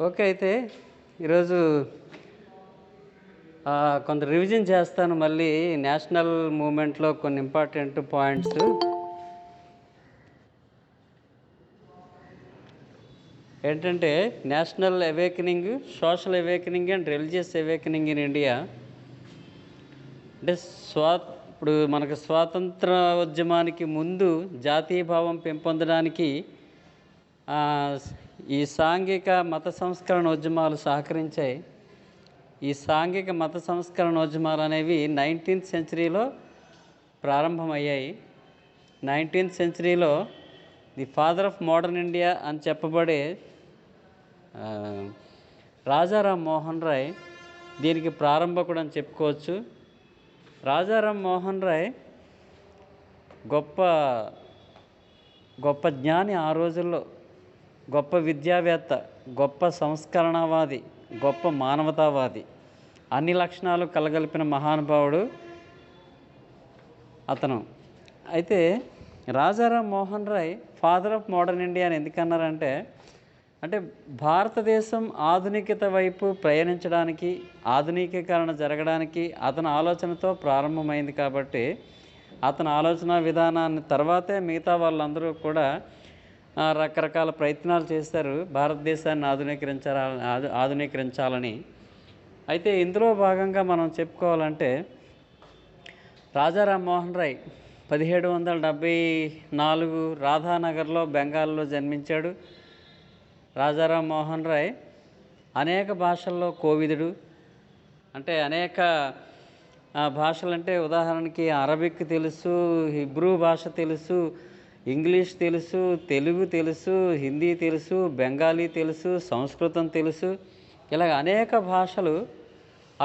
Okay. అయితే ఈరోజు కొంత రివిజన్ చేస్తాను మళ్ళీ నేషనల్ మూవ్‌మెంట్‌లో కొన్ని ఇంపార్టెంట్ పాయింట్స్. ఏంటంటే national awakening, social awakening and religious awakening in India. అంటే ఇప్పుడు మనకు స్వాతంత్ర ఉద్యమానికి ముందు జాతీయ భావం పెంపొందడానికి ఈ సాంఘిక మత సంస్కరణ ఉద్యమాలు సహకరించాయి. ఈ సాంఘిక మత సంస్కరణోద్యమాలు అనేవి 19th సెంచరీలో ప్రారంభమయ్యాయి. 19th సెంచరీలో the father of modern India అని చెప్పబడే రాజారాం మోహన్ రాయ్ దీనికి ప్రారంభకుడు అని చెప్పుకోవచ్చు. రాజారాం మోహన్ రాయ్ గొప్ప జ్ఞాని, ఆ రోజుల్లో గొప్ప విద్యావేత్త, గొప్ప సంస్కరణవాది, గొప్ప మానవతావాది, అన్ని లక్షణాలు కలగలిపిన మహానుభావుడు అతను. అయితే Rajaram Mohan Roy father of modern India అని ఎందుకన్నారంటే, అంటే భారతదేశం ఆధునికత వైపు ప్రయాణించడానికి, ఆధునికీకరణ జరగడానికి అతని ఆలోచనతో ప్రారంభమైంది. కాబట్టి అతని ఆలోచన విధానాన్ని తర్వాతే మిగతా వాళ్ళందరూ కూడా రకరకాల ప్రయత్నాలు చేశారు భారతదేశాన్ని ఆధునీకరించాలని. అయితే ఇందులో భాగంగా మనం చెప్పుకోవాలంటే రాజారాం మోహన్ రాయ్ 1774 రాధానగర్లో బెంగాల్లో జన్మించాడు. రాజారాం మోహన్ రాయ్ అనేక భాషల్లో కోవిదుడు. అంటే అనేక భాషలంటే ఉదాహరణకి అరబిక్ తెలుసు, హిబ్రూ భాష తెలుసు, ఇంగ్లీష్ తెలుసు, తెలుగు తెలుసు, హిందీ తెలుసు, బెంగాలీ తెలుసు, సంస్కృతం తెలుసు. ఇలాగ అనేక భాషలు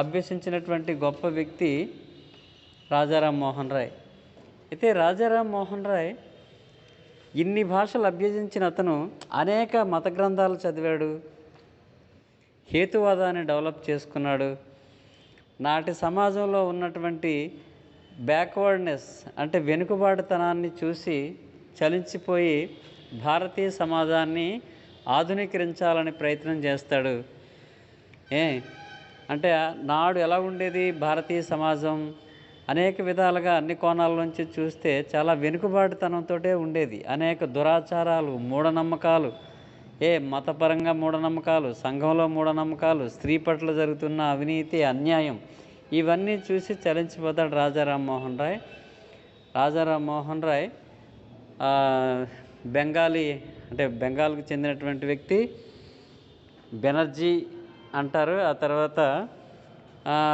అభ్యసించినటువంటి గొప్ప వ్యక్తి రాజారాం మోహన్ రాయ్. అయితే రాజారాం మోహన్ రాయ్ ఇన్ని భాషలు అభ్యసించిన అతను అనేక మత గ్రంథాలు చదివాడు, హేతువాదాన్ని డెవలప్ చేసుకున్నాడు. నాటి సమాజంలో ఉన్నటువంటి బ్యాక్వర్డ్నెస్ అంటే వెనుకబాటుతనాన్ని చూసి చలించిపోయి భారతీయ సమాజాన్ని ఆధునీకరించాలని ప్రయత్నం చేస్తాడు. అంటే నాడు ఎలా ఉండేది భారతీయ సమాజం, అనేక విధాలుగా అన్ని కోణాల నుంచి చూస్తే చాలా వెనుకబాటుతనంతో ఉండేది. అనేక దురాచారాలు, మూఢనమ్మకాలు, మతపరంగా మూఢనమ్మకాలు, సంఘంలో మూఢనమ్మకాలు, స్త్రీ పట్ల జరుగుతున్న అవినీతి, అన్యాయం, ఇవన్నీ చూసి చలించిపోతాడు రాజారాం మోహన్ రాయ్. రాజారాం మోహన్ రాయ్ బెంగాల్కి చెందినటువంటి వ్యక్తి, బెనర్జీ అంటారు. ఆ తర్వాత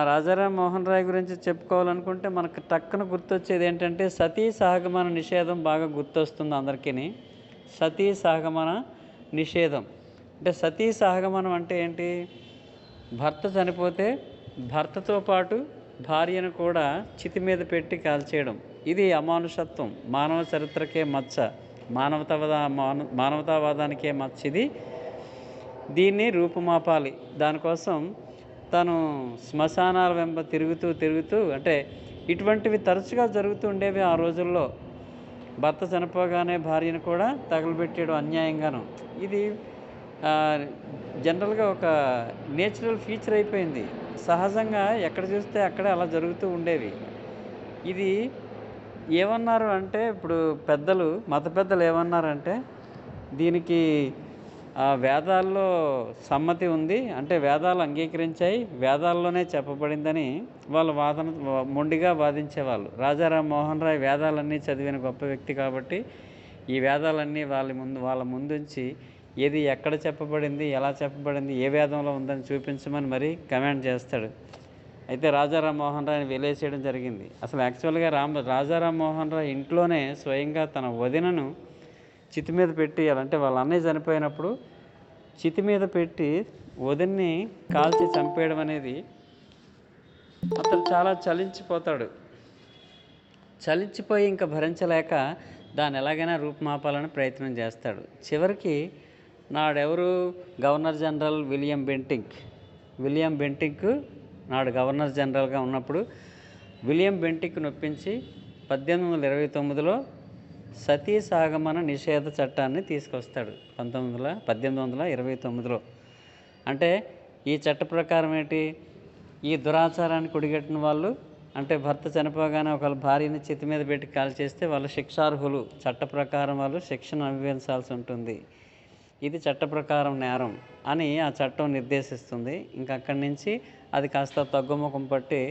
రాజారాం మోహన్ రాయ్ గురించి చెప్పుకోవాలనుకుంటే మనకు టక్కున గుర్తొచ్చేది ఏంటంటే సతీ సహగమన నిషేధం బాగా గుర్తొస్తుంది అందరికీ. సతీ సహగమన నిషేధం అంటే సతీ సహగమనం అంటే ఏంటి? భర్త చనిపోతే భర్తతో పాటు భార్యను కూడా చితి మీద పెట్టి కాల్చేయడం. ఇది అమానుషత్వం, మానవ చరిత్రకే మచ్చ, మానవతావాదానికే మచ్చ. దీన్ని రూపుమాపాలి. దానికోసం తను శ్మశానాల వెంబ తిరుగుతూ అంటే ఇటువంటివి తరచుగా జరుగుతూ ఉండేవి ఆ రోజుల్లో. భర్త చనిపోగానే భార్యను కూడా తగలబెట్టేయడం అన్యాయంగాను. ఇది జనరల్గా ఒక నేచురల్ ఫీచర్ అయిపోయింది. సహజంగా ఎక్కడ చూస్తే అక్కడే అలా జరుగుతూ ఉండేవి. ఇది ఏమన్నారు అంటే, ఇప్పుడు మత పెద్దలు ఏమన్నారంటే, దీనికి వేదాల్లో సమ్మతి ఉంది, అంటే వేదాలు అంగీకరించాయి, వేదాల్లోనే చెప్పబడిందని వాళ్ళు మొండిగా వాదించేవాళ్ళు. రాజారాం మోహన్ రాయ్ వేదాలన్నీ చదివిన గొప్ప వ్యక్తి కాబట్టి ఈ వేదాలన్నీ వాళ్ళ ముందుంచి ఏది ఎక్కడ చెప్పబడింది, ఎలా చెప్పబడింది, ఏ వేదంలో ఉందని చూపించమని మరీ కమాండ్ చేస్తాడు. అయితే రాజారాం మోహన్ రాయ్ని వెలేసేయడం జరిగింది. అసలు యాక్చువల్గా రాజారాం మోహన్ రాయ్ ఇంట్లోనే స్వయంగా తన వదినను చితి మీద పెట్టి, అంటే వాళ్ళ అన్నయ్య చనిపోయినప్పుడు చితి మీద పెట్టి వదిన్ని కాల్చి చంపేయడం అనేది, అతను చాలా చలించిపోతాడు. చలించిపోయి ఇంకా భరించలేక దాన్ని ఎలాగైనా రూపుమాపాలని ప్రయత్నం చేస్తాడు. చివరికి నాడెవరు గవర్నర్ జనరల్ విలియం బెంటింక్ నాడు గవర్నర్ జనరల్గా ఉన్నప్పుడు విలియం బెంటింక్ నొప్పించి 1829లో సతీ సహగమన నిషేధ చట్టాన్ని తీసుకొస్తాడు. 1829లో అంటే ఈ చట్ట ప్రకారం ఏంటి, ఈ దురాచారానికి ఒడిగట్టిన వాళ్ళు, అంటే భర్త చనిపోగానే ఒకళ్ళ భార్యని చితి మీద పెట్టి కాల్చేస్తే వాళ్ళు శిక్షార్హులు, చట్ట ప్రకారం వాళ్ళు శిక్షను అనుభవించాల్సి ఉంటుంది. ఇది చట్ట ప్రకారం నేరం అని ఆ చట్టం నిర్దేశిస్తుంది. ఇంకా అక్కడి నుంచి అది కాస్త తగ్గుముఖం పట్టి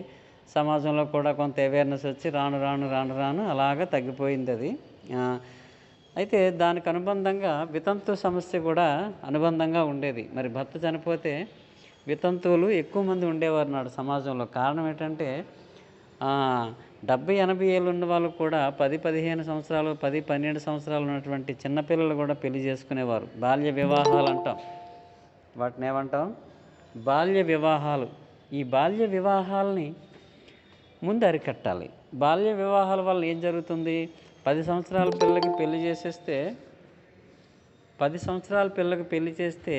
సమాజంలో కూడా కొంత అవేర్నెస్ వచ్చి రాను రాను రాను రాను అలాగా తగ్గిపోయింది అది. అయితే దానికి అనుబంధంగా వితంతు సమస్య కూడా అనుబంధంగా ఉండేది. మరి భర్త చనిపోతే వితంతువులు ఎక్కువ మంది ఉండేవారు నాడు సమాజంలో. కారణం ఏంటంటే 70-80 ఏళ్ళు ఉన్న వాళ్ళు కూడా 10-15 సంవత్సరాలు 10-12 సంవత్సరాలు ఉన్నటువంటి చిన్నపిల్లలు కూడా పెళ్లి చేసుకునేవారు. బాల్య వివాహాలు అంటాం వాటిని, ఏమంటాం, బాల్య వివాహాలు. ఈ బాల్య వివాహాలని ముందు అరికట్టాలి. బాల్య వివాహాల వల్ల ఏం జరుగుతుంది, 10 సంవత్సరాల పిల్లకి పెళ్లి చేసేస్తే 10 సంవత్సరాల పిల్లకి పెళ్లి చేస్తే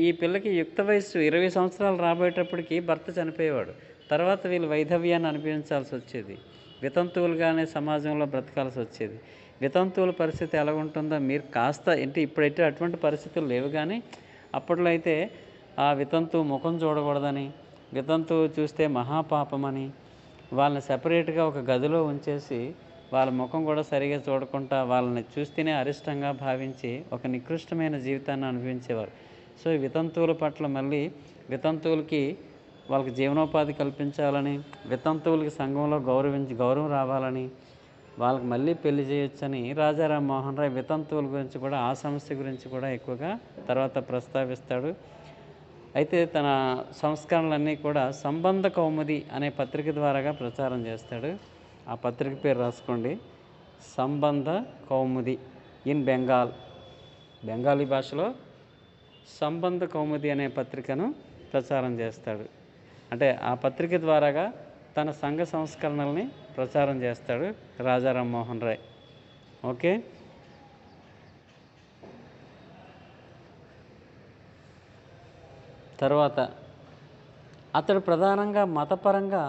ఈ పిల్లకి యుక్త వయస్సు 20 సంవత్సరాలు రాబోయేటప్పటికి భర్త చనిపోయేవాడు. తర్వాత వీళ్ళు వైధవ్యాన్ని అనుభవించాల్సి వచ్చేది, వితంతువులుగానే సమాజంలో బ్రతకాల్సి వచ్చేది. వితంతువుల పరిస్థితి ఎలా ఉంటుందో మీరు కాస్త అంటే ఇప్పుడైతే అటువంటి పరిస్థితులు లేవు, కానీ అప్పట్లో అయితే ఆ వితంతువు ముఖం చూడకూడదని, వితంతువు చూస్తే మహాపాపమని వాళ్ళని సెపరేట్గా ఒక గదిలో ఉంచేసి వాళ్ళ ముఖం కూడా సరిగా చూడకుండా వాళ్ళని చూస్తేనే అరిష్టంగా భావించి ఒక నికృష్టమైన జీవితాన్ని అనుభవించేవారు. సో ఈ వితంతువుల పట్ల మళ్ళీ వితంతువులకి వాళ్ళకి జీవనోపాధి కల్పించాలని, వితంతువులకి సంఘంలో గౌరవం రావాలని, వాళ్ళకి మళ్ళీ పెళ్లి చేయొచ్చని రాజా రామ్మోహన్ రాయ్ వితంతువుల గురించి కూడా, ఆ సమస్య గురించి కూడా ఎక్కువగా తర్వాత ప్రస్తావిస్తాడు. అయితే తన సంస్కరణలన్నీ కూడా సంబంధ కౌముది అనే పత్రిక ద్వారాగా ప్రచారం చేస్తాడు. ఆ పత్రిక పేరు రాసుకోండి, సంబంధ కౌముది ఇన్ బెంగాలీ భాషలో సంబంధ కౌముది అనే పత్రికను ప్రచారం చేస్తాడు. అంటే ఆ పత్రిక ద్వారాగా తన సంఘ సంస్కరణల్ని ప్రచారం చేస్తాడు రాజా రామ్మోహన్ రాయ్. ఓకే, తర్వాత అతడు ప్రధానంగా మతపరంగా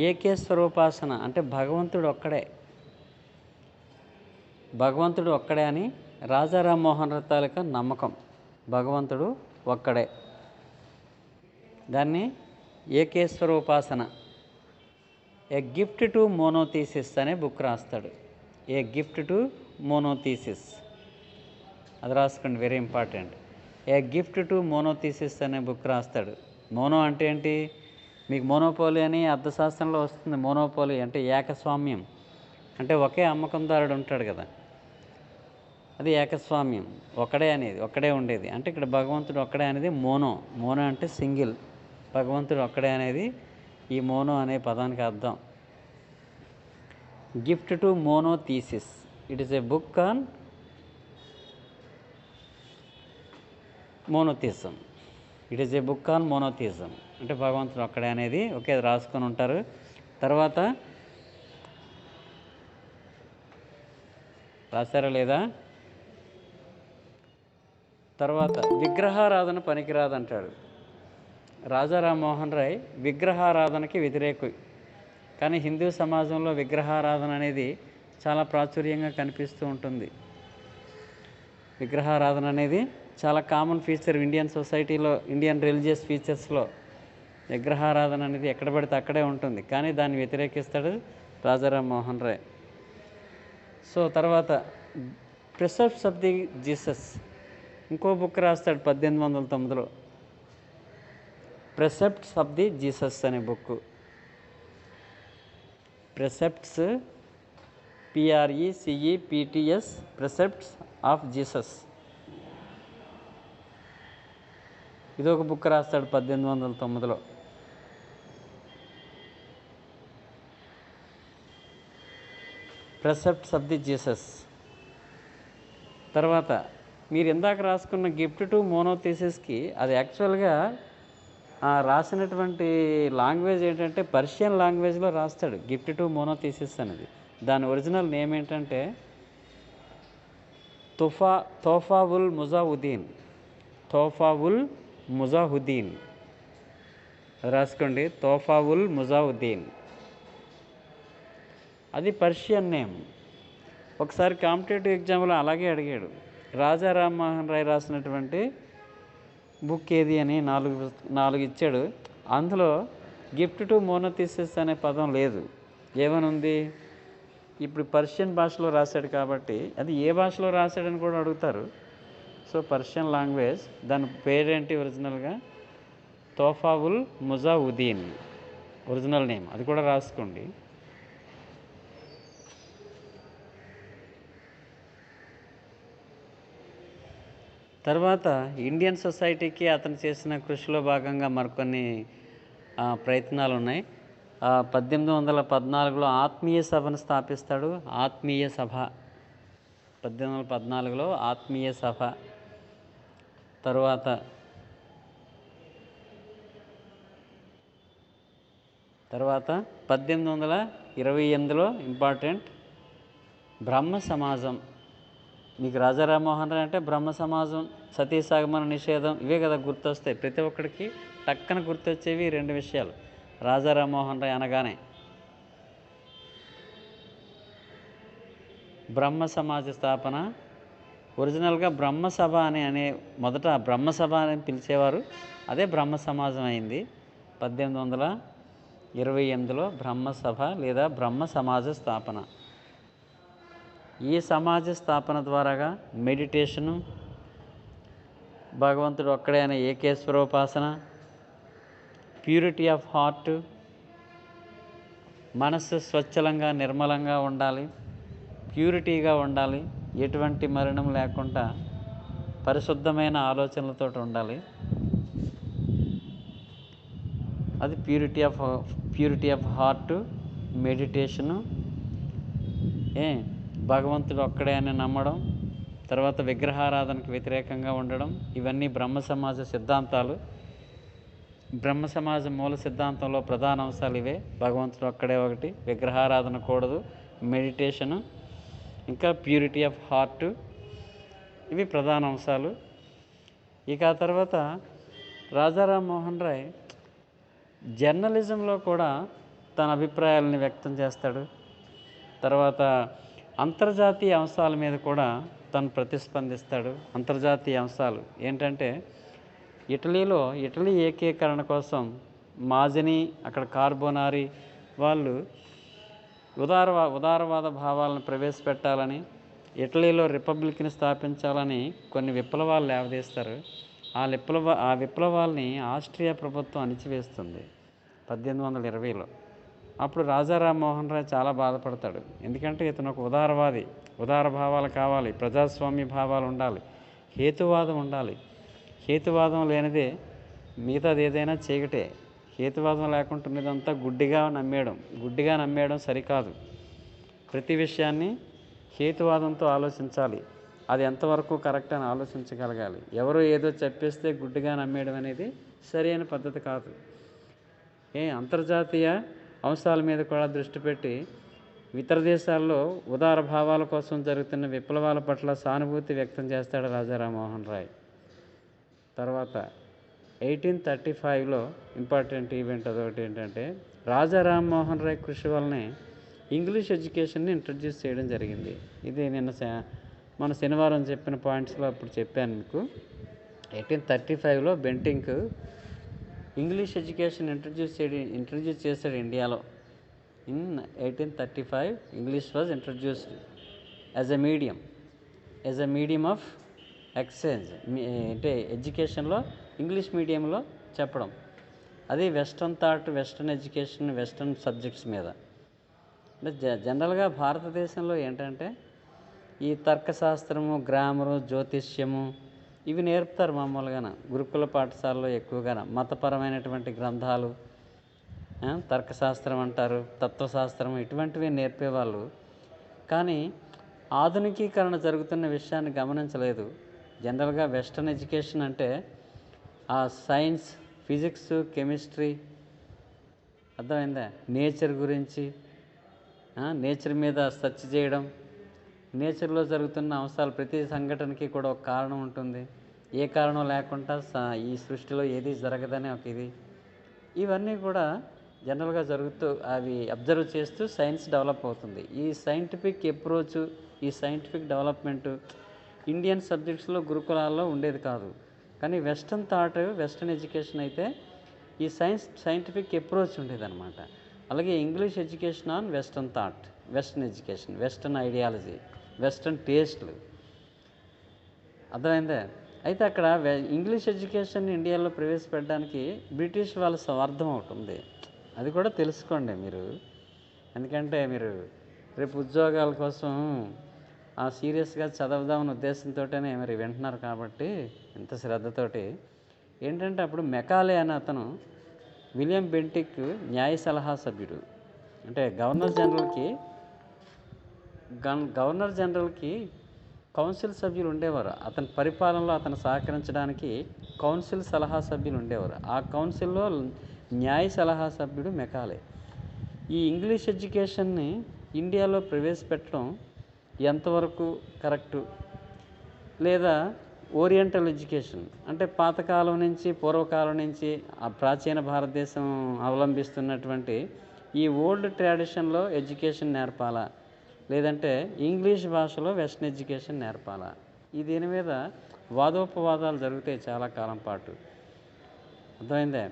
ఏకేశ్వరోపాసన, అంటే భగవంతుడు ఒక్కడే అని రాజా రామ్మోహన్ రాయ్ తాలూకా నమ్మకం. భగవంతుడు ఒక్కడే, దాన్ని ఏకేశ్వరోపాసన, ఏ గిఫ్ట్ టు మోనోథీసిస్ అనే బుక్ రాస్తాడు. ఏ గిఫ్ట్ టు మోనోథీసిస్, అది రాసుకోండి, very important. A gift to monotheists అనే బుక్ రాస్తాడు. మోనో అంటే ఏంటి, మీకు మోనోపోలీ అని అర్థశాస్త్రంలో వస్తుంది. మోనోపోలీ అంటే ఏకస్వామ్యం, అంటే ఒకే అమ్మకందారుడు ఉంటాడు కదా, అది ఏకస్వామ్యం. ఒక్కడే ఉండేది. అంటే ఇక్కడ భగవంతుడు ఒక్కడే అనేది మోనో అంటే సింగిల్, భగవంతుడు ఒక్కడే అనేది ఈ మోనో అనే పదానికి అర్థం. Gift to monotheists, it is a book on monotheism. అంటే భగవంతుడు ఒక్కడే అనేది ఒకే రాసుకొని ఉంటారు. తర్వాత రాశారా లేదా, తర్వాత విగ్రహారాధన పనికిరాదంటాడు రాజా రామ్మోహన్ రాయ్. విగ్రహారాధనకి వ్యతిరేకి, కానీ హిందూ సమాజంలో విగ్రహారాధన అనేది చాలా ప్రాచుర్యంగా కనిపిస్తూ ఉంటుంది. విగ్రహారాధన అనేది చాలా కామన్ ఫీచర్ ఇండియన్ సొసైటీలో, ఇండియన్ రిలీజియస్ ఫీచర్స్లో విగ్రహారాధన అనేది ఎక్కడ పడితే అక్కడే ఉంటుంది, కానీ దాన్ని వ్యతిరేకిస్తాడు రాజా రామ్మోహన్ రాయ్. సో తర్వాత ప్రిసెప్ట్స్ ఆఫ్ ది జీసస్, ఇంకో బుక్ రాస్తాడు 1809లో, ప్రిసెప్ట్స్ ఆఫ్ ది జీసస్ అనే book. Precepts, PRECEPTS, precepts of Jesus, ఇదొక బుక్ రాస్తాడు 1809లో. Precepts of the Jesus. తర్వాత మీరు ఇందాక రాసుకున్న గిఫ్ట్ టు మోనోథీసిస్కి అది యాక్చువల్గా రాసినటువంటి లాంగ్వేజ్ ఏంటంటే పర్షియన్ లాంగ్వేజ్లో రాస్తాడు గిఫ్ట్ టు మోనోథీసిస్ అనేది. దాని ఒరిజినల్ నేమ్ ఏంటంటే తోఫావుల్ ముజాహుద్దీన్, రాసుకోండి, తోఫావుల్ ముజాహుద్దీన్, అది పర్షియన్ నేమ్. ఒకసారి కాంపిటేటివ్ ఎగ్జామ్లో అలాగే అడిగాడు. రాజా రామ్మోహన్ రాయ్ రాసినటువంటి బుక్ ఏది అని నాలుగు ఇచ్చాడు. అందులో గిఫ్ట్ టు మోనోథీసిస్ అనే పదం లేదు. ఏమని ఉంది? ఇప్పుడు పర్షియన్ భాషలో రాశాడు కాబట్టి అది ఏ భాషలో రాశాడని కూడా అడుగుతారు. సో పర్షియన్ లాంగ్వేజ్, దాని పేరేంటి ఒరిజినల్గా? తోఫావుల్ ముజావుద్దీన్ ఒరిజినల్ నేమ్, అది కూడా రాసుకోండి. తర్వాత ఇండియన్ సొసైటీకి అతను చేసిన కృషిలో భాగంగా మరికొన్ని ప్రయత్నాలు ఉన్నాయి. 1814లో ఆత్మీయ సభను స్థాపిస్తాడు. ఆత్మీయ సభ 1814లో ఆత్మీయ సభ. తర్వాత 1828లో ఇంపార్టెంట్ బ్రహ్మ సమాజం. మీకు రాజా రామ్మోహన్ రాయ్ అంటే బ్రహ్మ సమాజం, సతీసాగమన నిషేధం, ఇవే కదా గుర్తొస్తాయి ప్రతి ఒక్కడికి. టక్కన గుర్తొచ్చేవి 2 విషయాలు రాజా రామ్మోహన్ రాయ్ అనగానే. బ్రహ్మ సమాజ స్థాపన, ఒరిజినల్గా బ్రహ్మసభ అనే మొదట బ్రహ్మసభ అని పిలిచేవారు, అదే బ్రహ్మ సమాజం అయింది. 1828లో బ్రహ్మసభ లేదా బ్రహ్మ సమాజ స్థాపన. ఈ సమాజ స్థాపన ద్వారాగా మెడిటేషను, భగవంతుడు ఒక్కడే అనే ఏకేశ్వరోపాసన, ప్యూరిటీ ఆఫ్ హార్ట్, మనస్సు స్వచ్ఛలంగా నిర్మలంగా ఉండాలి, ప్యూరిటీగా ఉండాలి, ఎటువంటి మలినం లేకుండా పరిశుద్ధమైన ఆలోచనలతో ఉండాలి. అది ప్యూరిటీ ఆఫ్ హార్ట్, మెడిటేషను, భగవంతుడు ఒక్కడే అని నమ్మడం, తర్వాత విగ్రహారాధనకు వ్యతిరేకంగా ఉండడం, ఇవన్నీ బ్రహ్మ సమాజ సిద్ధాంతాలు. బ్రహ్మ సమాజ మూల సిద్ధాంతంలో ప్రధాన అంశాలు ఇవే. భగవంతుడు ఒక్కడే ఒకటి, విగ్రహారాధన కూడదు, మెడిటేషను, ఇంకా ప్యూరిటీ ఆఫ్ హార్ట్, ఇవి ప్రధాన అంశాలు. ఇక ఆ తర్వాత రాజా రామ్మోహన్ రాయ్ జర్నలిజంలో కూడా తన అభిప్రాయాలని వ్యక్తం చేస్తాడు. తర్వాత అంతర్జాతీయ అంశాల మీద కూడా తను ప్రతిస్పందిస్తాడు. అంతర్జాతీయ అంశాలు ఏంటంటే, ఇటలీ ఏకీకరణ కోసం మాజని, అక్కడ కార్బోనారి వాళ్ళు ఉదారవాద భావాలను ప్రవేశపెట్టాలని, ఇటలీలో రిపబ్లిక్ని స్థాపించాలని కొన్ని విప్లవాలు లేవదీస్తారు. ఆ విప్లవాల్ని ఆస్ట్రియా ప్రభుత్వం అణిచివేస్తుంది 1820లో. అప్పుడు రాజా రామ్మోహన్ రాయ్ చాలా బాధపడతాడు. ఎందుకంటే ఇతను ఒక ఉదారవాది, ఉదార భావాలు కావాలి, ప్రజాస్వామ్య భావాలు ఉండాలి, హేతువాదం ఉండాలి. హేతువాదం లేనిదే మిగతాది ఏదైనా చీకటే. హేతువాదం లేకుంటున్నదంతా గుడ్డిగా నమ్మేయడం సరికాదు. ప్రతి విషయాన్ని హేతువాదంతో ఆలోచించాలి. అది ఎంతవరకు కరెక్ట్ అని ఆలోచించగలగాలి. ఎవరో ఏదో చెప్పేస్తే గుడ్డిగా నమ్మేయడం అనేది సరైన పద్ధతి కాదు. అంతర్జాతీయ అంశాల మీద కూడా దృష్టి పెట్టి ఇతర దేశాల్లో ఉదార భావాల కోసం జరుగుతున్న విప్లవాల పట్ల సానుభూతి వ్యక్తం చేస్తాడు రాజా రామ్మోహన్ రాయ్. తర్వాత 1835లో ఇంపార్టెంట్ ఈవెంట్ అదొకటి ఏంటంటే, రాజా రామ్మోహన్ రాయ్ కృషి వల్లనే ఇంగ్లీష్ ఎడ్యుకేషన్ని ఇంట్రడ్యూస్ చేయడం జరిగింది. ఇది మన శనివారం చెప్పిన పాయింట్స్లో అప్పుడు చెప్పాను మీకు. 1835లో బెంటింక్ ఇంగ్లీష్ ఎడ్యుకేషన్ ఇంట్రడ్యూస్ చేశాడు ఇండియాలో. In 1835 English was introduced as a medium of exchange. అంటే ఎడ్యుకేషన్లో ఇంగ్లీష్ మీడియంలో చెప్పడం. అది western thought, western education, western subjects మీద. అంటే జనరల్గా భారతదేశంలో ఏంటంటే ఈ తర్కశాస్త్రము, గ్రామరు, జ్యోతిష్యము ఇవి నేర్పుతారు మామూలుగా గురుకుల పాఠశాలలో ఎక్కువగా. మతపరమైనటువంటి గ్రంథాలు, తర్కశాస్త్రం అంటారు, తత్వశాస్త్రం, ఇటువంటివి నేర్పేవాళ్ళు. కానీ ఆధునికీకరణ జరుగుతున్న విషయాన్ని గమనించలేదు. జనరల్గా వెస్ట్రన్ ఎడ్యుకేషన్ అంటే ఆ సైన్స్, ఫిజిక్స్, కెమిస్ట్రీ, అర్థమైందా, నేచర్ గురించి, నేచర్ మీద సెర్చ్ చేయడం, నేచర్లో జరుగుతున్న అంశాలు, ప్రతి సంఘటనకి కూడా ఒక కారణం ఉంటుంది. ఏ కారణం లేకుండా ఈ సృష్టిలో ఏది జరగదని ఒక ఇది. ఇవన్నీ కూడా జనరల్గా జరుగుతూ అవి అబ్జర్వ్ చేస్తూ సైన్స్ డెవలప్ అవుతుంది. ఈ సైంటిఫిక్ అప్రోచ్, ఈ సైంటిఫిక్ డెవలప్మెంటు ఇండియన్ సబ్జెక్ట్స్లో గురుకులాల్లో ఉండేది కాదు. కానీ వెస్టర్న్ థాట్, వెస్టర్న్ ఎడ్యుకేషన్ అయితే ఈ సైంటిఫిక్ అప్రోచ్ ఉండేదన్నమాట. అలాగే English education on western thought, western education, western ideology, western టేస్ట్లు. అర్థమైందే. అయితే అక్కడ ఇంగ్లీష్ ఎడ్యుకేషన్ ఇండియాలో ప్రవేశపెట్టడానికి బ్రిటిష్ వాళ్ళ స్వార్థం ఒకటి ఉంది. అది కూడా తెలుసుకోండి మీరు. ఎందుకంటే మీరు రేపు ఉద్యోగాల కోసం సీరియస్గా చదవదామని ఉద్దేశంతోనే మరి వింటున్నారు కాబట్టి ఇంత శ్రద్ధతోటి. ఏంటంటే అప్పుడు మెకాలే అనే అతను విలియం బెంటిక్ న్యాయ సలహా సభ్యుడు. అంటే గవర్నర్ జనరల్కి కౌన్సిల్ సభ్యులు ఉండేవారు. అతని పరిపాలనలో అతను సహకరించడానికి కౌన్సిల్ సలహా సభ్యులు ఉండేవారు. ఆ కౌన్సిల్లో న్యాయ సలహా సభ్యుడు మెకాలే. ఈ ఇంగ్లీష్ ఎడ్యుకేషన్ని ఇండియాలో ప్రవేశపెట్టడం ఎంతవరకు కరెక్టు, లేదా ఓరియంటల్ ఎడ్యుకేషన్ అంటే పాతకాలం నుంచి, పూర్వకాలం నుంచి ఆ ప్రాచీన భారతదేశం అవలంబిస్తున్నటువంటి ఈ ఓల్డ్ ట్రెడిషన్లో ఎడ్యుకేషన్ నేర్పాలా, లేదంటే ఇంగ్లీష్ భాషలో వెస్టర్న్ ఎడ్యుకేషన్ నేర్పాలా? దీని మీద వాదోపవాదాలు జరుగుతాయి చాలా కాలం పాటు. అర్థమైందే.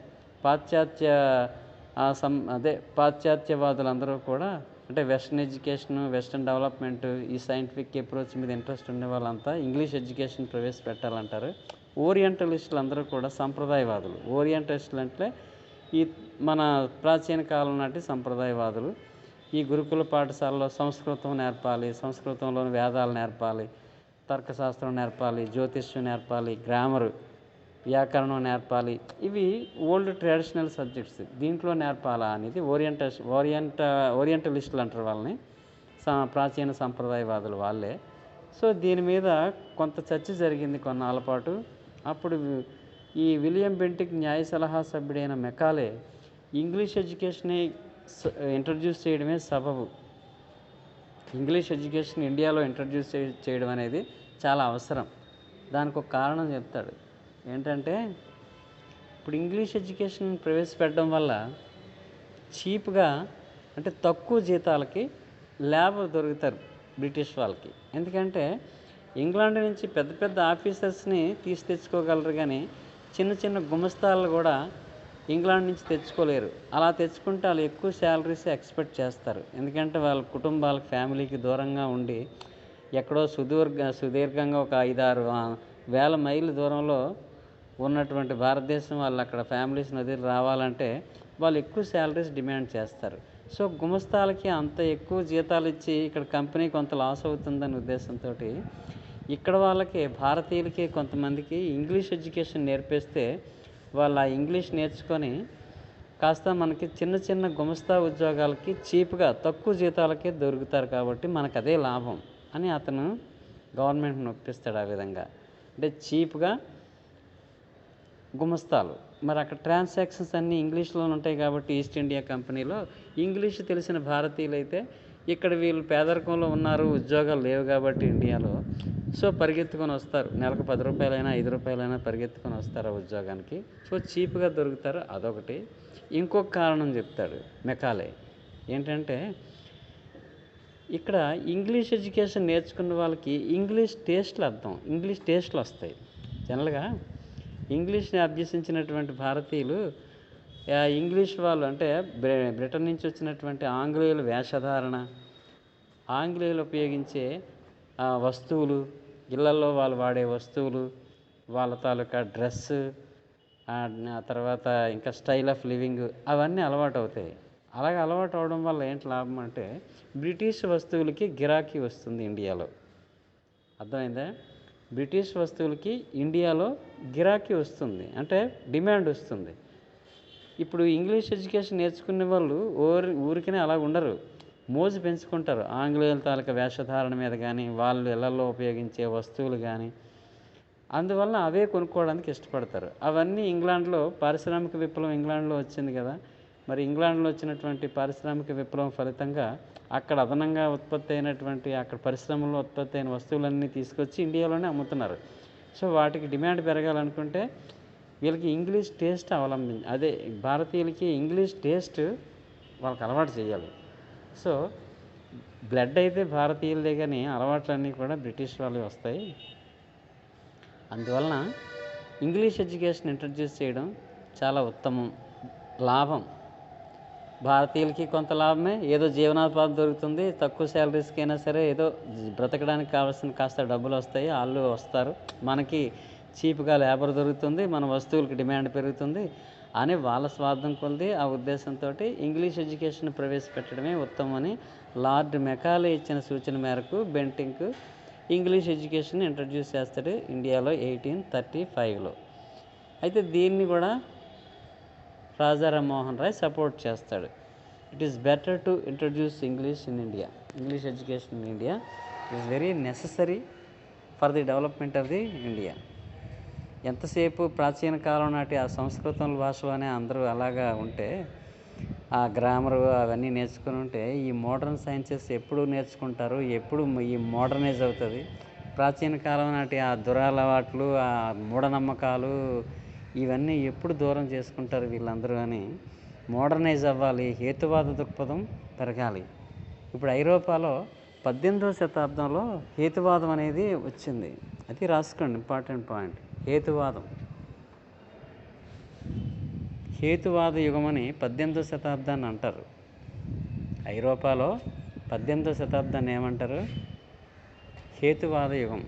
పాశ్చాత్యవాదులందరూ కూడా అంటే వెస్టర్న్ ఎడ్యుకేషను, వెస్టర్న్ డెవలప్మెంట్, ఈ సైంటిఫిక్ అప్రోచ్ మీద ఇంట్రెస్ట్ ఉండే వాళ్ళంతా ఇంగ్లీష్ ఎడ్యుకేషన్ ప్రవేశపెట్టాలంటారు. ఓరియంటలిస్టులు అందరూ కూడా సంప్రదాయవాదులు. ఓరియంటలిస్టులు అంటే ఈ మన ప్రాచీన కాలం నాటి సంప్రదాయవాదులు. ఈ గురుకుల పాఠశాలలో సంస్కృతం నేర్పాలి, సంస్కృతంలోని వేదాలు నేర్పాలి, తర్కశాస్త్రం నేర్పాలి, జ్యోతిష్యం నేర్పాలి, గ్రామరు, వ్యాకరణం నేర్పాలి. ఇవి ఓల్డ్ ట్రెడిషనల్ సబ్జెక్ట్స్. దీంట్లో నేర్పాలా అనేది ఓరియంటలిస్టులు అంటారు వాళ్ళని, ప్రాచీన సంప్రదాయవాదులు వాళ్ళే. సో దీని మీద కొంత చర్చ జరిగింది కొన్నాళ్ళ పాటు. అప్పుడు ఈ విలియం బెంటిక్ న్యాయ సలహా సభ్యుడైన మెకాలే ఇంగ్లీష్ ఎడ్యుకేషన్ని ఇంట్రడ్యూస్ చేయడమే సబబు. ఇంగ్లీష్ ఎడ్యుకేషన్ ఇండియాలో ఇంట్రడ్యూస్ చేయడం అనేది చాలా అవసరం. దానికి ఒక కారణం చెప్తాడు. ఏంటంటే ఇప్పుడు ఇంగ్లీష్ ఎడ్యుకేషన్ ప్రవేశపెట్టడం వల్ల చీప్గా అంటే తక్కువ జీతాలకి లేబర్ దొరుకుతారు బ్రిటిష్ వాళ్ళకి. ఎందుకంటే ఇంగ్లాండ్ నుంచి పెద్ద పెద్ద ఆఫీసర్స్ని తెచ్చుకోగలరు, కానీ చిన్న చిన్న గుమస్తాలు కూడా ఇంగ్లాండ్ నుంచి తెచ్చుకోలేరు. అలా తెచ్చుకుంటే వాళ్ళు ఎక్కువ శాలరీస్ ఎక్స్పెక్ట్ చేస్తారు. ఎందుకంటే వాళ్ళ కుటుంబాలకు, ఫ్యామిలీకి దూరంగా ఉండి ఎక్కడో సుదీర్ఘంగా ఒక 5-6 వేల మైళ్ళ దూరంలో ఉన్నటువంటి భారతదేశం వాళ్ళు అక్కడ ఫ్యామిలీస్ వదిలి రావాలంటే వాళ్ళు ఎక్కువ శాలరీస్ డిమాండ్ చేస్తారు. సో గుమస్తాలకి అంత ఎక్కువ జీతాలు ఇచ్చి ఇక్కడ కంపెనీ కొంత లాస్ అవుతుందనే ఉద్దేశంతో ఇక్కడ వాళ్ళకి, భారతీయులకి కొంతమందికి ఇంగ్లీష్ ఎడ్యుకేషన్ నేర్పిస్తే వాళ్ళు ఆ ఇంగ్లీష్ నేర్చుకొని కాస్త మనకి చిన్న చిన్న గుమస్తా ఉద్యోగాలకి చీప్గా తక్కువ జీతాలకే దొరుకుతారు కాబట్టి మనకు అదే లాభం అని అతను గవర్నమెంట్ని ఒప్పిస్తాడు. ఆ విధంగా అంటే చీప్గా గుమస్తాలు. మరి అక్కడ ట్రాన్సాక్షన్స్ అన్నీ ఇంగ్లీష్లోనే ఉంటాయి కాబట్టి ఈస్ట్ ఇండియా కంపెనీలో ఇంగ్లీష్ తెలిసిన భారతీయులు అయితే ఇక్కడ వీళ్ళు పేదరికంలో ఉన్నారు, ఉద్యోగాలు లేవు కాబట్టి ఇండియాలో, సో పరిగెత్తుకొని వస్తారు. నెలకు 10 రూపాయలైనా 5 రూపాయలైనా పరిగెత్తుకొని వస్తారు ఆ ఉద్యోగానికి. సో చీప్గా దొరుకుతారు. అదొకటి. ఇంకొక కారణం చెప్తాడు మెకాలే. ఏంటంటే ఇక్కడ ఇంగ్లీష్ ఎడ్యుకేషన్ నేర్చుకున్న వాళ్ళకి ఇంగ్లీష్ టేస్ట్లు వస్తాయి. జనరల్గా ఇంగ్లీష్ని అభ్యసించినటువంటి భారతీయులు ఇంగ్లీష్ వాళ్ళు అంటే బ్రిటన్ నుంచి వచ్చినటువంటి ఆంగ్లేయుల వేషధారణ, ఆంగ్లేయులు ఉపయోగించే వస్తువులు, ఇళ్లలో వాళ్ళు వాడే వస్తువులు, వాళ్ళ తాలూకా డ్రెస్సు, ఆ తర్వాత ఇంకా స్టైల్ ఆఫ్ లివింగ్, అవన్నీ అలవాటు అవుతాయి. అలాగే అలవాటు అవడం వల్ల ఏంటి లాభం అంటే బ్రిటిష్ వస్తువులకి గిరాకీ వస్తుంది ఇండియాలో. అర్థమైందా? బ్రిటిష్ వస్తువులకి ఇండియాలో గిరాకీ వస్తుంది, అంటే డిమాండ్ వస్తుంది. ఇప్పుడు ఇంగ్లీష్ ఎడ్యుకేషన్ నేర్చుకునే వాళ్ళు ఊరికనే అలా ఉండరు, మోజు పెంచుకుంటారు ఆంగ్లేయుల తాలూకా వేషధారణ మీద కానీ, వాళ్ళు ఇళ్లలో ఉపయోగించే వస్తువులు కానీ. అందువల్ల అవే కొనుక్కోవడానికి ఇష్టపడతారు. అవన్నీ ఇంగ్లాండ్లో పారిశ్రామిక విప్లవం ఇంగ్లాండ్లో వచ్చింది కదా, మరి ఇంగ్లాండ్లో వచ్చినటువంటి పారిశ్రామిక విప్లవం ఫలితంగా అక్కడ అదనంగా ఉత్పత్తి అయినటువంటి, అక్కడ పరిశ్రమల్లో ఉత్పత్తి అయిన వస్తువులన్నీ తీసుకొచ్చి ఇండియాలోనే అమ్ముతున్నారు. సో వాటికి డిమాండ్ పెరగాలనుకుంటే వీళ్ళకి ఇంగ్లీష్ టేస్ట్ అదే భారతీయులకి ఇంగ్లీష్ టేస్ట్ వాళ్ళకి అలవాటు చేయాలి. సో బ్లడ్ అయితే భారతీయులదే, కానీ అలవాట్లన్నీ కూడా బ్రిటిష్ వాళ్ళవి వస్తాయి. అందువలన ఇంగ్లీష్ ఎడ్యుకేషన్ ఇంట్రడ్యూస్ చేయడం చాలా ఉత్తమం, లాభం. భారతీయులకి కొంత లాభమే, ఏదో జీవనోపాధి దొరుకుతుంది, తక్కువ శాలరీస్కి అయినా సరే ఏదో బ్రతకడానికి కావాల్సిన కాస్త డబ్బులు వస్తాయి, వాళ్ళు వస్తారు, మనకి చీప్గా లేబర్ దొరుకుతుంది, మన వస్తువులకి డిమాండ్ పెరుగుతుంది అని వాళ్ళ స్వార్థం కొలిది ఆ ఉద్దేశంతో ఇంగ్లీష్ ఎడ్యుకేషన్ ప్రవేశపెట్టడమే ఉత్తమమని లార్డ్ మెకాలే ఇచ్చిన సూచన మేరకు బెంటింక్ ఇంగ్లీష్ ఎడ్యుకేషన్ ఇంట్రడ్యూస్ చేస్తాడు ఇండియాలో 1835లో. అయితే దీన్ని కూడా రాజా రామ్మోహన్ రాయ్ సపోర్ట్ చేస్తాడు. It is better to introduce English in India. English education in India is very necessary for the development of the India. ఎంతసేపు ప్రాచీన కాలం నాటి ఆ సంస్కృతం భాషలోనే అందరూ అలాగా ఉంటే, ఆ గ్రామరు అవన్నీ నేర్చుకుని ఉంటే, ఈ మోడర్న్ సైన్సెస్ ఎప్పుడు నేర్చుకుంటారు, ఎప్పుడు ఈ మోడర్నైజ్ అవుతుంది? ప్రాచీన కాలం నాటి ఆ దురలవాట్లు, ఆ మూఢనమ్మకాలు ఇవన్నీ ఎప్పుడు దూరం చేసుకుంటారు వీళ్ళందరూ అని మోడర్నైజ్ అవ్వాలి, హేతువాద దృక్పథం పెరగాలి. ఇప్పుడు ఐరోపాలో 18వ శతాబ్దంలో హేతువాదం అనేది వచ్చింది. అది రాసుకోండి, ఇంపార్టెంట్ పాయింట్. హేతువాదం, హేతువాద యుగం అని 18వ శతాబ్దాన్ని అంటారు. ఐరోపాలో 18వ శతాబ్దాన్ని ఏమంటారు? హేతువాద యుగం.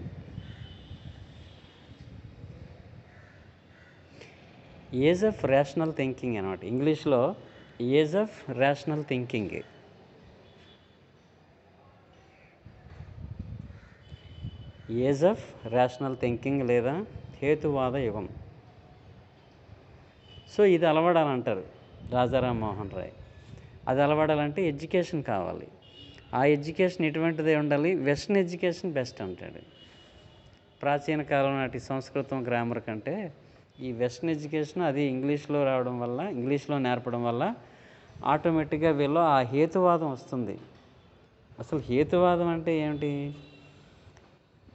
ఏజ్ ఆఫ్ రేషనల్ థింకింగ్ అనమాట. ఇంగ్లీష్లో age of rational thinking. Age of rational thinking లేదా హేతువాద యుగం. సో ఇది అలవడాలంటారు రాజా రామ్మోహన్ రాయ్. అది అలవడాలంటే ఎడ్యుకేషన్ కావాలి. ఆ ఎడ్యుకేషన్ ఎటువంటిదే ఉండాలి? వెస్ట్రన్ ఎడ్యుకేషన్ బెస్ట్ అంటాడు. ప్రాచీన కాలం నాటి సంస్కృతం గ్రామర్ కంటే ఈ వెస్ట్రన్ ఎడ్యుకేషన్ అది ఇంగ్లీష్లో రావడం వల్ల, ఇంగ్లీష్లో నేర్పడం వల్ల ఆటోమేటిక్గా వీళ్ళు ఆ హేతువాదం వస్తుంది. అసలు హేతువాదం అంటే ఏమిటి?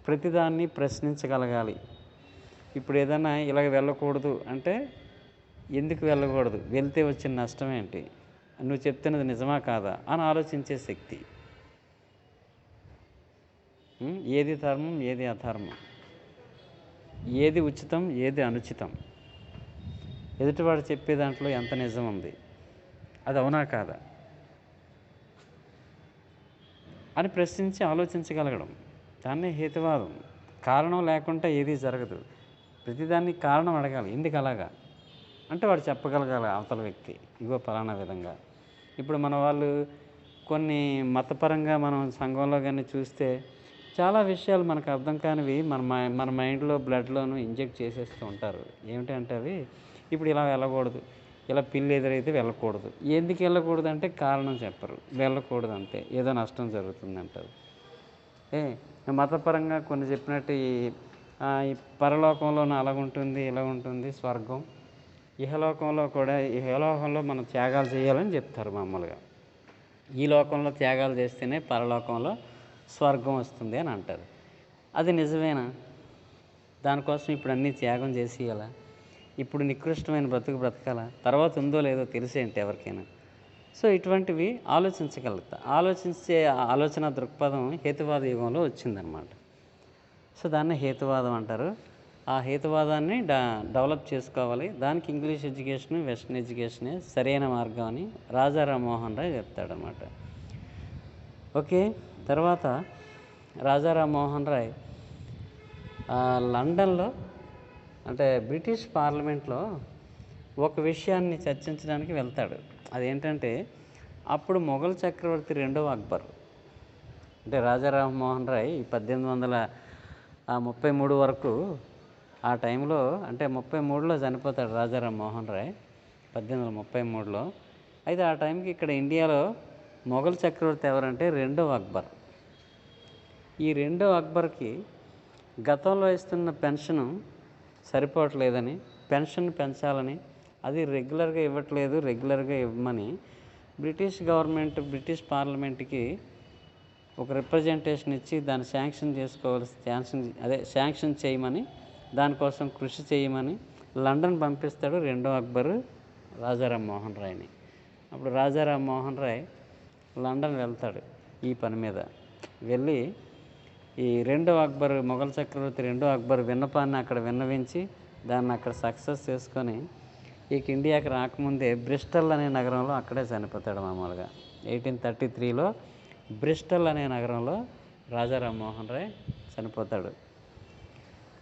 ప్రతిదాన్ని ప్రశ్నించగలగాలి. ఇప్పుడు ఏదైనా ఇలాగ వెళ్ళకూడదు అంటే ఎందుకు వెళ్ళకూడదు, వెళ్తే వచ్చిన నష్టం ఏంటి, నువ్వు చెప్తున్నది నిజమా కాదా అని ఆలోచించే శక్తి. ఏది ధర్మం, ఏది అధర్మం, ఏది ఉచితం, ఏది అనుచితం, ఎదుటివాడు చెప్పే దాంట్లో ఎంత నిజం ఉంది, అది అవునా కాదా అని ప్రశ్నించి ఆలోచించగలగడం, దాన్నే హేతువాదం. కారణం లేకుండా ఏదీ జరగదు. ప్రతిదాన్ని కారణం అడగాలి, ఎందుకు అలాగా అంటే వాడు చెప్పగలగాలి అవతల వ్యక్తి, ఇగో ఫలానా విధంగా. ఇప్పుడు మన వాళ్ళు కొన్ని మతపరంగా మనం సంఘంలో కానీ చూస్తే చాలా విషయాలు మనకు అర్థం కానివి మన మైండ్లో బ్లడ్లోను ఇంజెక్ట్ చేసేస్తూ ఉంటారు. ఏమిటంటే అవి, ఇప్పుడు ఇలా వెళ్ళకూడదు, ఇలా పిల్లి ఎదురైతే వెళ్ళకూడదు. ఎందుకు వెళ్ళకూడదు అంటే కారణం చెప్పరు, వెళ్ళకూడదు అంతే, ఏదో నష్టం జరుగుతుంది అంటారు. మతపరంగా కొన్ని చెప్పినట్టు ఈ పరలోకంలోనూ అలాగుంటుంది, ఇలా ఉంటుంది స్వర్గం, ఇహలోకంలో కూడా, ఇహలోకంలో మనం త్యాగాలు చేయాలని చెప్తారు మామూలుగా. ఈ లోకంలో త్యాగాలు చేస్తేనే పరలోకంలో స్వర్గం వస్తుంది అని అంటారు. అది నిజమేనా? దానికోసం ఇప్పుడు అన్నీ త్యాగం చేసేయాలా? ఇప్పుడు నికృష్టమైన బ్రతకాలా? తర్వాత ఉందో లేదో తెలిసేంటి ఎవరికైనా? సో ఇటువంటివి ఆలోచించే ఆలోచన దృక్పథం హేతువాద యుగంలో వచ్చిందనమాట. సో దాన్ని హేతువాదం అంటారు. ఆ హేతువాదాన్ని డెవలప్ చేసుకోవాలి. దానికి ఇంగ్లీష్ ఎడ్యుకేషన్, వెస్ట్రన్ ఎడ్యుకేషనే సరైన మార్గం అని రాజా రామ్మోహన్ రాయ్ చెప్తాడనమాట. ఓకే, తర్వాత రాజా రామ్మోహన్ రాయ్ లండన్లో అంటే బ్రిటిష్ పార్లమెంట్లో ఒక విషయాన్ని చర్చించడానికి వెళ్తాడు. అదేంటంటే అప్పుడు మొఘల్ చక్రవర్తి 2వ అక్బర్, అంటే రాజా రామ్మోహన్ రాయ్ 1833 వరకు ఆ టైంలో, అంటే 33లో చనిపోతాడు రాజా రామ్మోహన్ రాయ్, 1833లో. అయితే ఆ టైంకి ఇక్కడ ఇండియాలో మొఘల్ చక్రవర్తి ఎవరంటే 2వ అక్బర్. ఈ 2వ అక్బర్కి గతంలో ఇస్తున్న పెన్షను సరిపోవట్లేదని, పెన్షన్ పెంచాలని, అది రెగ్యులర్గా ఇవ్వట్లేదు, రెగ్యులర్గా ఇవ్వమని బ్రిటిష్ గవర్నమెంట్, బ్రిటిష్ పార్లమెంట్కి ఒక రిప్రజెంటేషన్ ఇచ్చి దాన్ని శాంక్షన్ చేయమని, దానికోసం కృషి చేయమని లండన్ పంపిస్తాడు 2వ అక్బర్ రాజా రామ్మోహన్ రాయ్ని. అప్పుడు రాజా రామ్మోహన్ రాయ్ లండన్ వెళ్తాడు ఈ పని మీద. వెళ్ళి ఈ 2వ అక్బర్, మొఘల్ చక్రవర్తి 2వ అక్బర్ విన్నపాన్ని అక్కడ విన్నవించి దాన్ని అక్కడ సక్సెస్ చేసుకొని ఇక ఇండియాకి రాకముందే బ్రిస్టల్ అనే నగరంలో అక్కడే చనిపోతాడు మామూలుగా. 1833లో బ్రిస్టల్ అనే నగరంలో రాజా రామ్మోహన్ రాయ్ చనిపోతాడు.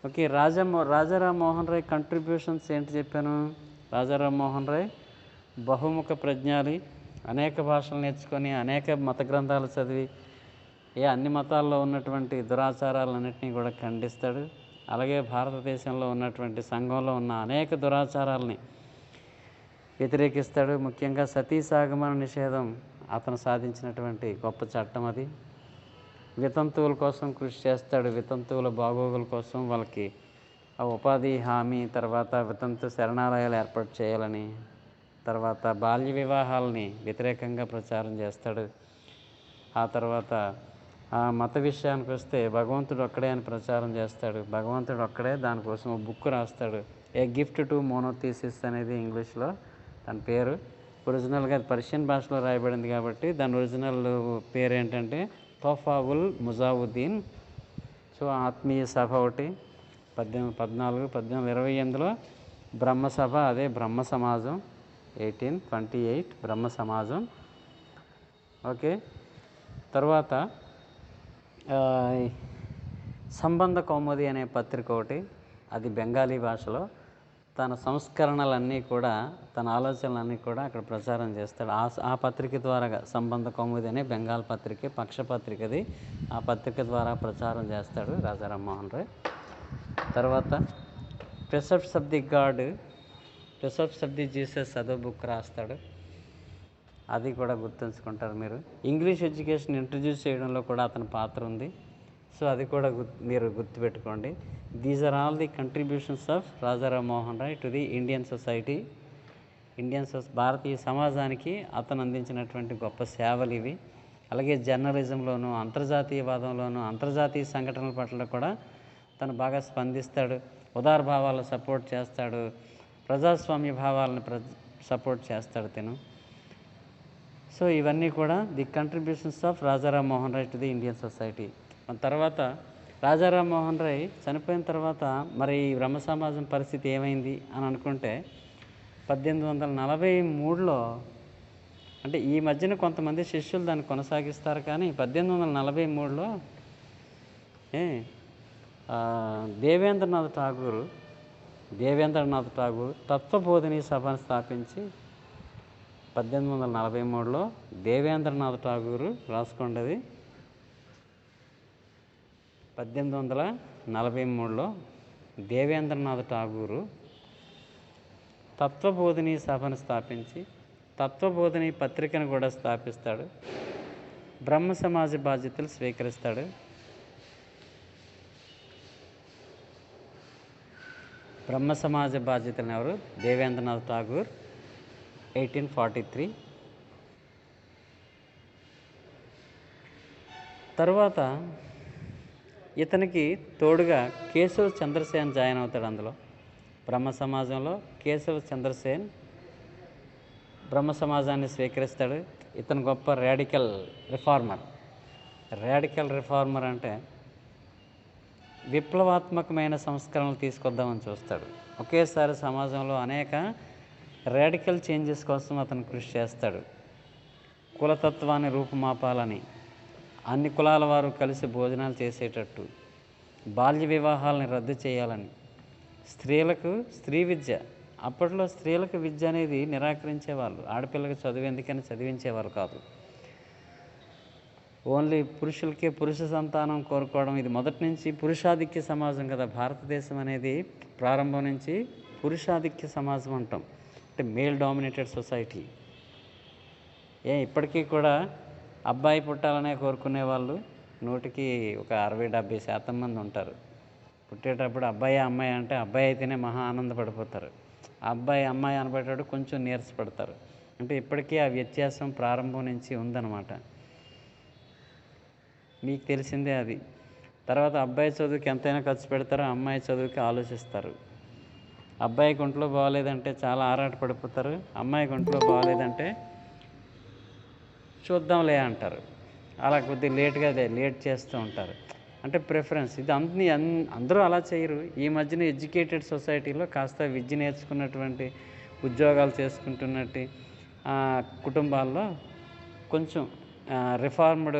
ఓకే, రాజా రామ్మోహన్ రాయ్ కంట్రిబ్యూషన్స్ ఏంటి చెప్పాను? రాజా రామ్మోహన్ రాయ్ బహుముఖ ప్రజ్ఞాలి, అనేక భాషలు నేర్చుకొని అనేక మత గ్రంథాలు చదివి అన్ని మతాల్లో ఉన్నటువంటి దురాచారాలన్నింటినీ కూడా ఖండిస్తాడు. అలాగే భారతదేశంలో ఉన్నటువంటి సంఘంలో ఉన్న అనేక దురాచారాలని వ్యతిరేకిస్తాడు. ముఖ్యంగా సతీ సాగమన నిషేధం అతను సాధించినటువంటి గొప్ప చట్టం అది. వితంతువుల కోసం కృషి చేస్తాడు. వితంతువుల బాగోగుల కోసం వాళ్ళకి ఆ ఉపాధి హామీ, తర్వాత వితంతు శరణాలయాలు ఏర్పాటు చేయాలని, తర్వాత బాల్య వివాహాలని వ్యతిరేకంగా ప్రచారం చేస్తాడు. ఆ తర్వాత ఆ మత విషయానికి వస్తే భగవంతుడు ఒక్కడే అని ప్రచారం చేస్తాడు. భగవంతుడు ఒక్కడే, దానికోసం ఒక బుక్ రాస్తాడు, ఏ గిఫ్ట్ టు మోనోథీసిస్ అనేది ఇంగ్లీష్లో దాని పేరు. ఒరిజినల్గా అది పర్షియన్ భాషలో రాయబడింది కాబట్టి దాని ఒరిజినల్ పేరు ఏంటంటే తోఫావుల్ ముజావుద్దీన్. సో ఆత్మీయ సభ ఒకటి 1814, 1828లో బ్రహ్మసభ, అదే బ్రహ్మ సమాజం. 1828 బ్రహ్మ సమాజం. ఓకే, తర్వాత సంబంధ కౌముది అనే పత్రిక ఒకటి, అది బెంగాలీ భాషలో. తన సంస్కరణలన్నీ కూడా, తన ఆలోచనలన్నీ కూడా అక్కడ ప్రచారం చేస్తాడు. ఆ పత్రిక ద్వారా, సంబంధ కౌముది అనే బెంగాల్ పత్రిక, పక్షపత్రికది, ఆ పత్రిక ద్వారా ప్రచారం చేస్తాడు రాజా రామ్మోహన్ రాయ్. తర్వాత precepts of the God, precepts of the Jesus అదో బుక్ రాస్తాడు. అది కూడా గుర్తుంచుకుంటారు మీరు. ఇంగ్లీష్ ఎడ్యుకేషన్ ఇంట్రడ్యూస్ చేయడంలో కూడా అతని పాత్ర ఉంది. సో అది కూడా మీరు గుర్తుపెట్టుకోండి. These are all the contributions of Raja Rammohan Roy to the Indian society. భారతీయ సమాజానికి అతను అందించినటువంటి గొప్ప సేవలు ఇవి. అలాగే జర్నలిజంలోను, అంతర్జాతీయవాదంలోను, అంతర్జాతీయ సంఘటనల పట్ల కూడా తను బాగా స్పందిస్తాడు. ఉదార భావాలను సపోర్ట్ చేస్తాడు, ప్రజాస్వామ్య భావాలను సపోర్ట్ చేస్తాడు తను. సో ఇవన్నీ కూడా the contributions of Raja Rammohan Roy to the Indian society. తర్వాత రాజా రామ్మోహన్ రాయ్ చనిపోయిన తర్వాత మరి ఈ బ్రహ్మ సమాజం పరిస్థితి ఏమైంది అని అనుకుంటే 1843లో, అంటే ఈ మధ్యన కొంతమంది శిష్యులు దాన్ని కొనసాగిస్తారు, కానీ 1843లో దేవేంద్రనాథ్ ఠాగూర్ తత్వబోధిని సభను స్థాపించి 1843లో దేవేంద్రనాథ్ ఠాగూర్ రాసుకోండి. 1843లో దేవేంద్రనాథ్ ఠాగూర్ తత్వబోధిని సభను స్థాపించి తత్వబోధిని పత్రికను కూడా స్థాపిస్తాడు. బ్రహ్మ సమాజ బాధ్యతలు స్వీకరిస్తాడు. బ్రహ్మ సమాజ బాధ్యతలను ఎవరు? దేవేంద్రనాథ్ ఠాగూర్. 1843. తర్వాత ఇతనికి తోడుగా కేశవ్ చంద్రసేన్ జాయిన్ అవుతాడు. అందులో బ్రహ్మ సమాజంలో కేశవ్ చంద్రసేన్ బ్రహ్మ సమాజాన్ని స్వీకరిస్తాడు. ఇతను గొప్ప రాడికల్ రిఫార్మర్ అంటే విప్లవాత్మకమైన సంస్కరణలు తీసుకొద్దామని చూస్తాడు. ఒకేసారి సమాజంలో అనేక రాడికల్ చేంజెస్ కోసం అతను కృషి చేస్తాడు. కులతత్వాన్ని రూపుమాపాలని, అన్ని కులాల వారు కలిసి భోజనాలు చేసేటట్టు, బాల్య వివాహాలని రద్దు చేయాలని, స్త్రీ విద్య, అప్పట్లో స్త్రీలకు విద్య అనేది నిరాకరించేవాళ్ళు. ఆడపిల్లకి చదువు ఎందుకని చదివించేవారు కాదు. ఓన్లీ పురుషులకే పురుష సంతానం కోరుకోవడం. ఇది మొదటి నుంచి పురుషాధిక్య సమాజం కదా. భారతదేశం అనేది ప్రారంభం నుంచి పురుషాధిక్య సమాజం అంటాం, అంటే మేల్ డామినేటెడ్ సొసైటీ. ఇప్పటికీ కూడా అబ్బాయి పుట్టాలనే కోరుకునే వాళ్ళు 100కి ఒక 60-70% మంది ఉంటారు. పుట్టేటప్పుడు అబ్బాయి అమ్మాయి అంటే అబ్బాయి అయితేనే మహా ఆనందపడిపోతారు, అబ్బాయి అమ్మాయి అనబడేటప్పుడు కొంచెం నీరసపడతారు. అంటే ఇప్పటికీ ఆ వ్యత్యాసం ప్రారంభం నుంచి ఉందన్నమాట. మీకు తెలిసిందే అది. తర్వాత అబ్బాయి చదువుకి ఎంతైనా ఖర్చు పెడతారో, అమ్మాయి చదువుకి ఆలోచిస్తారు. అబ్బాయికి ఒంట్లో బాగోలేదంటే చాలా ఆరాటపడిపోతారు, అమ్మాయికి ఒంట్లో బాగోలేదంటే చూద్దాంలే అంటారు. అలా కొద్దిగా లేట్ చేస్తూ ఉంటారు. అంటే ప్రిఫరెన్స్ ఇది అందరూ అలా చేయరు. ఈ మధ్యన ఎడ్యుకేటెడ్ సొసైటీలో కాస్త విద్య నేర్చుకున్నటువంటి ఉద్యోగాలు చేసుకుంటున్నట్టు కుటుంబాల్లో కొంచెం రిఫార్మ్డ్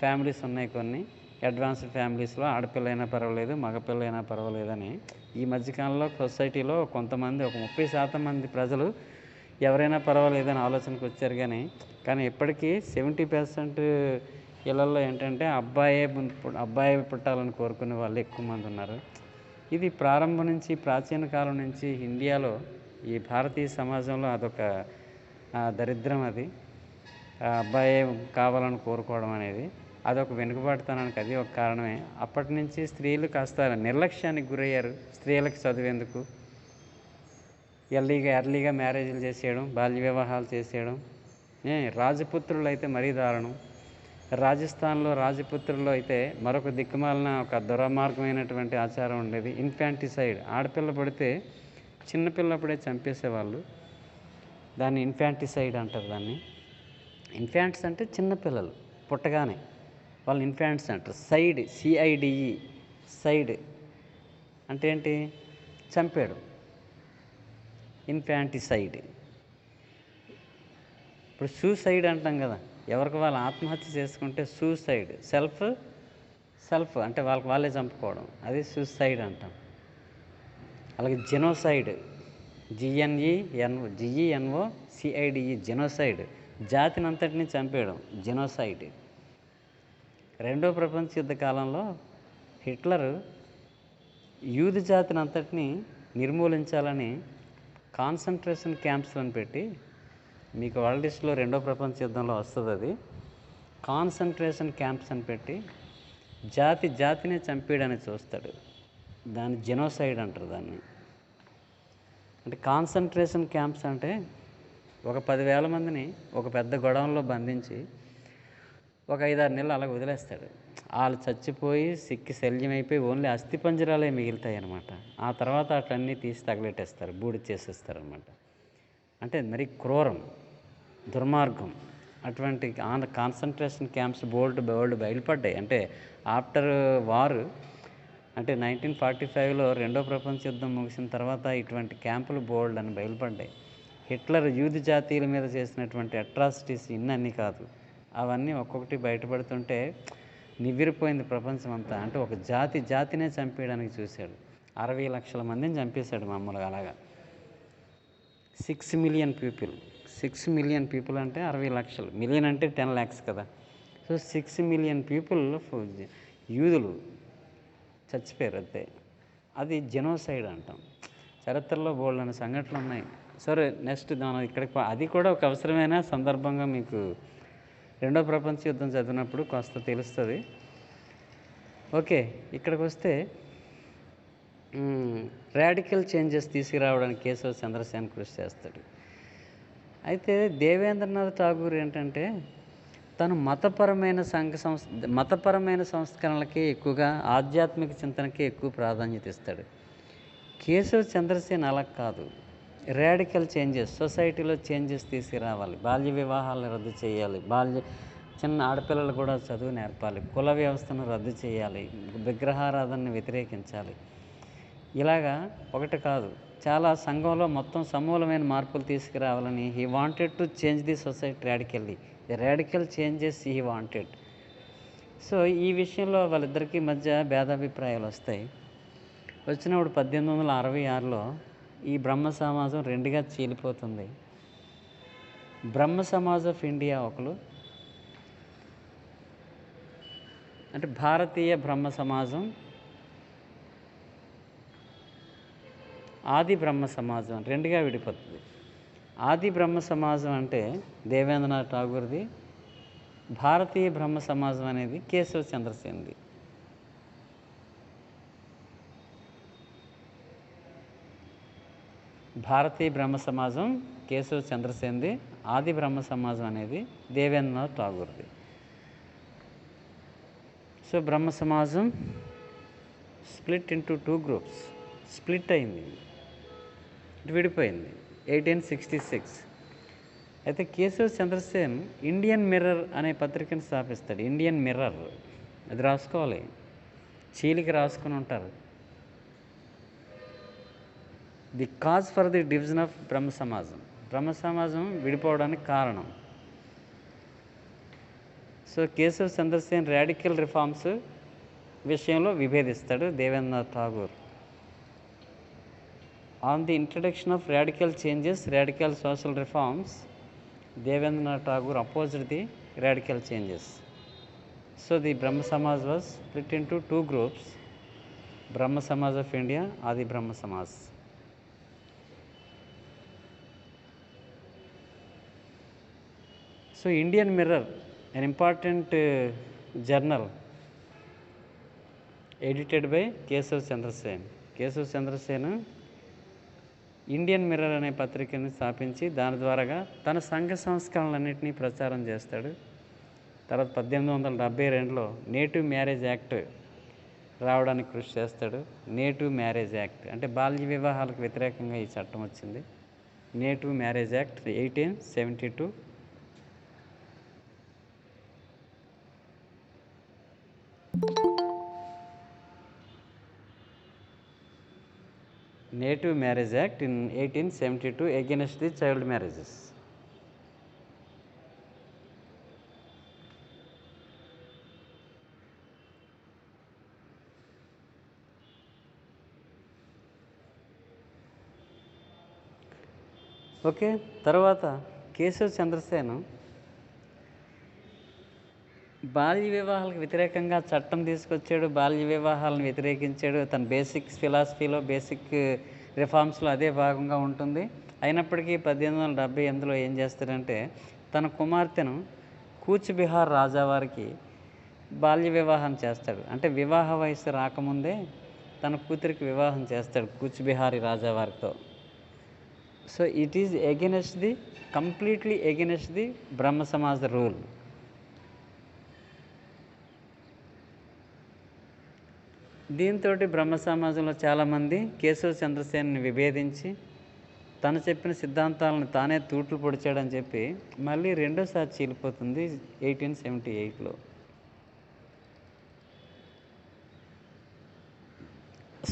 ఫ్యామిలీస్ ఉన్నాయి కొన్ని. అడ్వాన్స్డ్ ఫ్యామిలీస్లో ఆడపిల్లైనా పర్వాలేదు, మగపిల్లైనా పర్వాలేదని ఈ మధ్యకాలంలో సొసైటీలో కొంతమంది ఒక 30% మంది ప్రజలు ఎవరైనా పర్వాలేదని ఆలోచనకు వచ్చారు. కానీ ఇప్పటికీ 70% ఇళ్ళల్లో ఏంటంటే అబ్బాయే పుట్టాలని కోరుకునే వాళ్ళు ఎక్కువ మంది ఉన్నారు. ఇది ప్రారంభం నుంచి, ప్రాచీన కాలం నుంచి ఇండియాలో, ఈ భారతీయ సమాజంలో అదొక దరిద్రం. అది అబ్బాయే కావాలని కోరుకోవడం అనేది అదొక వెనుకబాటుతనానికి అది ఒక కారణమే. అప్పటి నుంచి స్త్రీలు కాస్త నిర్లక్ష్యానికి గురయ్యారు. స్త్రీలకు చదివేందుకు ఎర్లీగా మ్యారేజ్లు చేసేయడం, బాల్య వివాహాలు చేసేయడం. రాజపుత్రులు అయితే మరీ దారుణం. రాజస్థాన్లో రాజపుత్రుల్లో అయితే మరొక దిక్కుమాలిన ఒక దుర్మార్గమైనటువంటి ఆచారం ఉండేది, ఇన్ఫాంటిసైడ్. ఆడపిల్ల పడితే చిన్నపిల్లప్పుడే చంపేసేవాళ్ళు. దాన్ని ఇన్ఫాంటిసైడ్ అంటారు. దాన్ని ఇన్ఫాంట్స్ అంటే చిన్నపిల్లలు పుట్టగానే వాళ్ళు ఇన్ఫాంట్స్ అంటారు. CIDE సైడ్ అంటే ఏంటి? చంపాడు, ఇన్ఫాంటిసైడ్. ఇప్పుడు సూసైడ్ అంటాం కదా, ఎవరికి వాళ్ళు ఆత్మహత్య చేసుకుంటే సూసైడ్. సెల్ఫ్ అంటే వాళ్ళే చంపుకోవడం, అది సూసైడ్ అంటాం. అలాగే జెనోసైడ్, GENOCIDE జెనోసైడ్, జాతిని అంతటిని చంపేయడం, జెనోసైడ్. రెండో ప్రపంచ యుద్ధ కాలంలో హిట్లర్ యూదు జాతిని అంతటిని నిర్మూలించాలని కాన్సన్ట్రేషన్ క్యాంప్స్లను పెట్టి, మీకు వరల్డ్ హిస్టరీలో రెండో ప్రపంచ యుద్ధంలో వస్తుంది అది, కాన్సన్ట్రేషన్ క్యాంప్స్ అని పెట్టి జాతిని చంపేయడానికి చూస్తాడు. దాన్ని జెనోసైడ్ అంటారు. దాన్ని అంటే కాన్సన్ట్రేషన్ క్యాంప్స్ అంటే ఒక 10,000 మందిని ఒక పెద్ద గొడవల్లో బంధించి ఒక 5-6 నెలలు అలాగ వదిలేస్తాడు. వాళ్ళు చచ్చిపోయి శల్యమైపోయి ఓన్లీ అస్థిపంజరాలే మిగులుతాయి అన్నమాట. ఆ తర్వాత అట్లన్నీ తీసి తగలెట్టేస్తారు, బూడి చేసేస్తారు అనమాట. అంటే మరి క్రూరం, దుర్మార్గం. అటువంటి కాన్సన్ట్రేషన్ క్యాంప్స్ బోల్డ్ బయలుపడ్డాయి. అంటే ఆఫ్టర్ వార్, అంటే 1945లో రెండో ప్రపంచ యుద్ధం ముగిసిన తర్వాత ఇటువంటి క్యాంపులు బోల్డ్ అని బయలుపడ్డాయి. హిట్లర్ యూదు జాతీయుల మీద చేసినటువంటి అట్రాసిటీస్ ఇన్ని కాదు, అవన్నీ ఒక్కొక్కటి బయటపడుతుంటే నివ్వెరపోయింది ప్రపంచం అంతా. అంటే ఒక జాతినే చంపేయడానికి చూశాడు. 60 లక్షల మందిని చంపేశాడు మామూలుగా అలాగా. 6 మిలియన్ పీపుల్ అంటే 60 లక్షలు, మిలియన్ అంటే 10 lakhs కదా. సో 6 మిలియన్ పీపుల్ యూదులు చచ్చిపోయారు అంతే. అది జెనోసైడ్ అంటాం. చరిత్రలో బోల్డ్ అనే సంఘటనలు ఉన్నాయి. సరే, నెక్స్ట్ ఇక్కడికి అది కూడా ఒక అవసరమైన సందర్భంగా మీకు రెండో ప్రపంచ యుద్ధం చదివినప్పుడు కాస్త తెలుస్తుంది. ఓకే, ఇక్కడికి వస్తే రాడికల్ చేంజెస్ తీసుకురావడానికి కేశవ చంద్రసేన్ కృషి చేస్తాడు. అయితే దేవేంద్రనాథ్ ఠాగూర్ ఏంటంటే తను మతపరమైన సంస్కరణలకి ఎక్కువగా, ఆధ్యాత్మిక చింతనకి ఎక్కువ ప్రాధాన్యత ఇస్తాడు. కేశవ చంద్రసేన్ అలా కాదు. రాడికల్ చేంజెస్, సొసైటీలో చేంజెస్ తీసుకురావాలి, బాల్య వివాహాలను రద్దు చేయాలి, చిన్న ఆడపిల్లలు కూడా చదువు నేర్పాలి, కుల వ్యవస్థను రద్దు చేయాలి, విగ్రహారాధనని వ్యతిరేకించాలి. ఇలాగా ఒకటి కాదు, చాలా సంఘంలో మొత్తం సమూలమైన మార్పులు తీసుకురావాలని he wanted to change the society radically. The radical changes he wanted. So ఈ విషయంలో వాళ్ళిద్దరికీ మధ్య భేదాభిప్రాయాలు వస్తాయి. వచ్చినప్పుడు 1866లో ఈ బ్రహ్మ సమాజం రెండుగా చీలిపోతుంది. బ్రహ్మ సమాజ్ ఆఫ్ ఇండియా ఒకరు, అంటే భారతీయ బ్రహ్మ సమాజం, ఆది బ్రహ్మ సమాజం రెండుగా విడిపోతుంది. ఆది బ్రహ్మ సమాజం అంటే దేవేంద్రనాథ్ ఠాగూర్ది, భారతీయ బ్రహ్మ సమాజం అనేది కేశవ చంద్రసేన్ది. భారతీయ బ్రహ్మ సమాజం కేశవ చంద్రసేన్ది, ఆది బ్రహ్మ సమాజం అనేది దేవేంద్రనాథ్ ఠాగూర్ది. సో బ్రహ్మ సమాజం స్ప్లిట్ ఇంటూ 2 groups, స్ప్లిట్ అయింది, విడిపోయింది 1866. అయితే కేశవ చంద్రసేన్ ఇండియన్ మిర్రర్ అనే పత్రికను స్థాపిస్తాడు. ఇండియన్ మిర్రర్, అది రాసుకోవాలి. చీలికి రాసుకుని ఉంటారు. The cause for the division of Brahmo సమాజం, బ్రహ్మ సమాజం విడిపోవడానికి కారణం. So Keshav Chandrasen radical reforms విషయంలో విభేదిస్తాడు Devendranath Tagore. On the introduction of radical changes, radical social reforms, Devendranath Tagore opposed the radical changes. So the Brahma Samaj was split into two groups, Brahma Samaj of India, Adi Brahma Samaj. So Indian Mirror, an important journal edited by Keshav Chandrasen. Keshav Chandrasen Indian mirror అనే పత్రికని స్థాపించి దాని ద్వారాగా తన సంఘ సంస్కరణలన్నింటినీ ప్రచారం చేస్తాడు. తర్వాత 1872లో native marriage act రావడానికి కృషి చేస్తాడు. నేటివ్ మ్యారేజ్ యాక్ట్ అంటే బాల్య వివాహాలకు వ్యతిరేకంగా ఈ చట్టం వచ్చింది. Native marriage act 1872. Native Marriage Act in 1872 against the child marriages. Okay, తర్వాత కేశవ్ చంద్రసేన్ బాల్య వివాహాలకు వ్యతిరేకంగా చట్టం తీసుకొచ్చాడు, బాల్య వివాహాలను వ్యతిరేకించాడు. తన బేసిక్స్ ఫిలాసఫీలో, బేసిక్ రిఫార్మ్స్లో అదే భాగంగా ఉంటుంది. అయినప్పటికీ 1878లో ఏం చేస్తాడంటే తన కుమార్తెను కూచ్బిహార్ రాజావారికి బాల్య వివాహం చేస్తాడు. అంటే వివాహ వయసు రాకముందే తన కూతురికి వివాహం చేస్తాడు కూచ్బిహారీ రాజావారితో. So it is against the, completely against the Brahmo Samaj rule. దీంతో బ్రహ్మ సమాజంలో చాలామంది కేశవ్ చంద్రసేన్ని విభేదించి తను చెప్పిన సిద్ధాంతాలను తానే తూట్లు పొడిచాడని చెప్పి మళ్ళీ రెండోసారి చీలిపోతుంది 1878లో.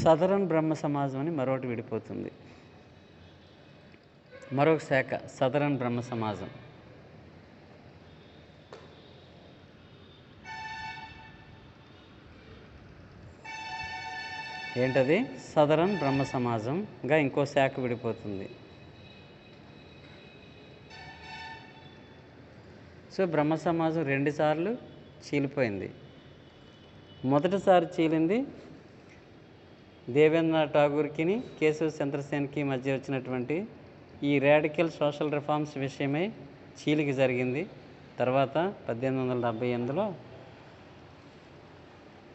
సదరన్ బ్రహ్మ సమాజం అని మరొకటి విడిపోతుంది, మరొక శాఖ సదరన్ బ్రహ్మ సమాజం. ఏంటది? సదరన్ బ్రహ్మ సమాజంగా ఇంకో శాఖ విడిపోతుంది. సో బ్రహ్మ సమాజం 2 సార్లు చీలిపోయింది. మొదటిసారి చీలింది దేవేంద్రనాథ్ ఠాగూర్కి కేశవ్ చంద్రసేన్కి మధ్య వచ్చినటువంటి ఈ రాడికల్ సోషల్ రిఫార్మ్స్ విషయమై చీలిక జరిగింది. తర్వాత 1878లో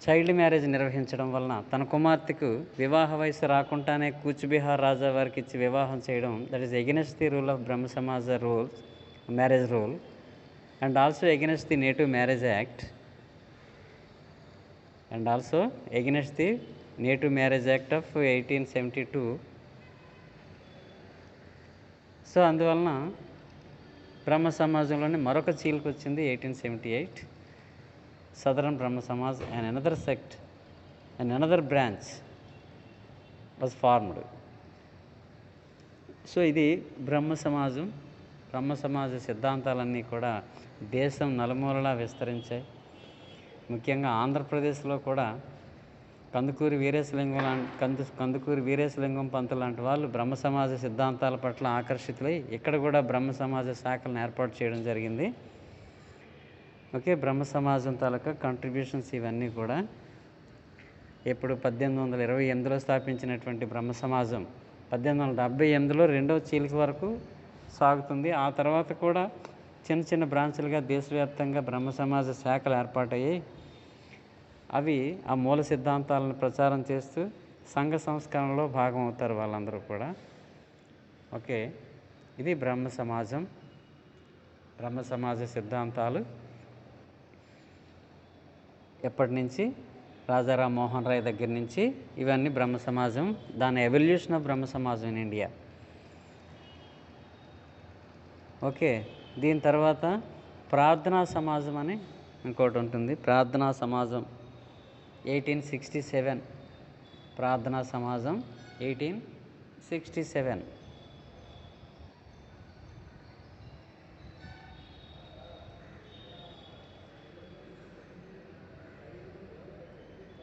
చైల్డ్ మ్యారేజ్ నిర్వహించడం వలన తన కుమార్తెకు వివాహ వయసు రాకుండానే కూచ్బిహార్ రాజా వారికి ఇచ్చి వివాహం చేయడం, that is against the rule of Brahmo Samaj rules, marriage rule, and also against the native marriage act, and also against the native marriage act of 1872. So అందువలన బ్రహ్మ సమాజంలోని మరొక చీలిక వచ్చింది 1878. Southern Brahma Samaj and another sect and another branch was formed. So ఇది బ్రహ్మ సమాజం. బ్రహ్మ సమాజ సిద్ధాంతాలన్నీ కూడా దేశం నలుమూలలా విస్తరించాయి. ముఖ్యంగా ఆంధ్రప్రదేశ్లో కూడా కందుకూరి వీరేశలింగం పంతులు లాంటి వాళ్ళు బ్రహ్మ సమాజ సిద్ధాంతాల పట్ల ఆకర్షితులై ఇక్కడ కూడా బ్రహ్మ సమాజ శాఖలను ఏర్పాటు చేయడం జరిగింది. ఓకే, బ్రహ్మ సమాజం తాలూకా కంట్రిబ్యూషన్స్ ఇవన్నీ కూడా ఇప్పుడు 1828లో స్థాపించినటువంటి బ్రహ్మ సమాజం 1878లో రెండవ చీలిక వరకు సాగుతుంది. ఆ తర్వాత కూడా చిన్న చిన్న బ్రాంచులుగా దేశవ్యాప్తంగా బ్రహ్మ సమాజ శాఖలు ఏర్పాటయ్యాయి. అవి ఆ మూల సిద్ధాంతాలను ప్రచారం చేస్తూ సంఘ సంస్కరణలో భాగం అవుతారు వాళ్ళందరూ కూడా. ఓకే, ఇది బ్రహ్మ సమాజం, బ్రహ్మ సమాజ సిద్ధాంతాలు ఎప్పటి నుంచి, రాజారాం మోహన్ రాయ్ దగ్గర నుంచి ఇవన్నీ బ్రహ్మ సమాజం, దాని ఎవల్యూషన్ ఆఫ్ బ్రహ్మ సమాజం ఇన్ ఇండియా. ఓకే, దీని తర్వాత ప్రార్థనా సమాజం అని ఇంకోటి ఉంటుంది. ప్రార్థనా సమాజం 1867 ప్రార్థనా సమాజం 1867.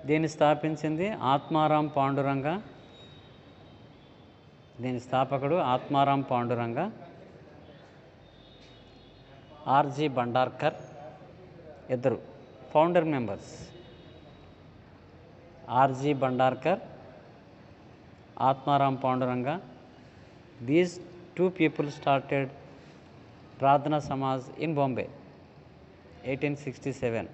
దీన్ని స్థాపించింది ఆత్మారాం పాండురంగ. దీని స్థాపకుడు ఆత్మారాం పాండురంగ, ఆర్జి భండార్కర్, ఇద్దరు founder members. RG Bhandarkar, Atmaram Panduranga. These 2 people started ప్రార్థనా సమాజ్ ఇన్ బాంబే 1867.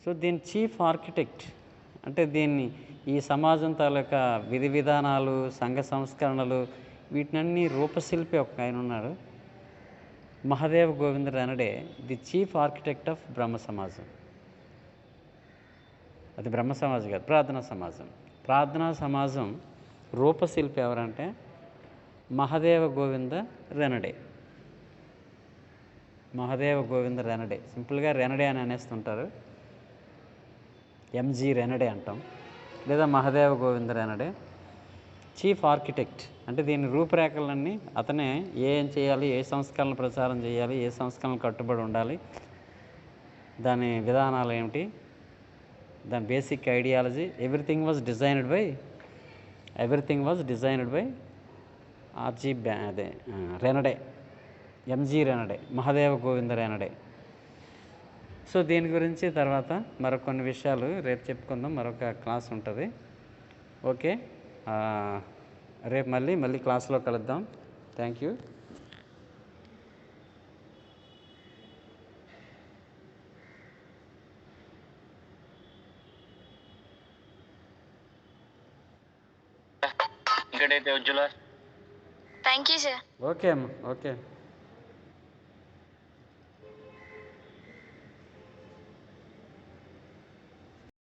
సో దీని చీఫ్ ఆర్కిటెక్ట్ అంటే ఈ సమాజం తాలూకా విధి విధానాలు, సంఘ సంస్కరణలు, వీటినన్నీ రూపశిల్పి ఒక ఆయన ఉన్నాడు, Mahadev Govind Ranade, the chief architect of Brahmo సమాజం. అది బ్రహ్మ సమాజం కాదు, ప్రార్థనా సమాజం. ప్రార్థనా సమాజం రూపశిల్పి ఎవరంటే మహదేవ గోవింద రెనడే. మహదేవ గోవింద రెనడే, సింపుల్గా రెనడే అని అనేస్తుంటారు, ఎంజి రెనడే అంటాం, లేదా మహదేవ గోవింద రెనడే. చీఫ్ ఆర్కిటెక్ట్ అంటే దీని రూపురేఖలన్నీ అతనే ఏం చేయాలి, ఏ సంస్కరణలు ప్రచారం చేయాలి, ఏ సంస్కరణలు కట్టుబడి ఉండాలి, దాని విధానాలు ఏమిటి, దాని basic ideology, everything was designed by RG Ranade, MG Ranade, Mahadeva Govinda Ranade. So దీని గురించి తర్వాత మరొకొన్ని విషయాలు రేపు చెప్పుకుందాం, మరొక క్లాస్ ఉంటుంది. ఓకే, రేపు మళ్ళీ క్లాస్లో కలుద్దాం. Thank you. ఇక్కడైతే ఉజ్జుల. Thank you sir. ఓకే అమ్మా, ఓకే.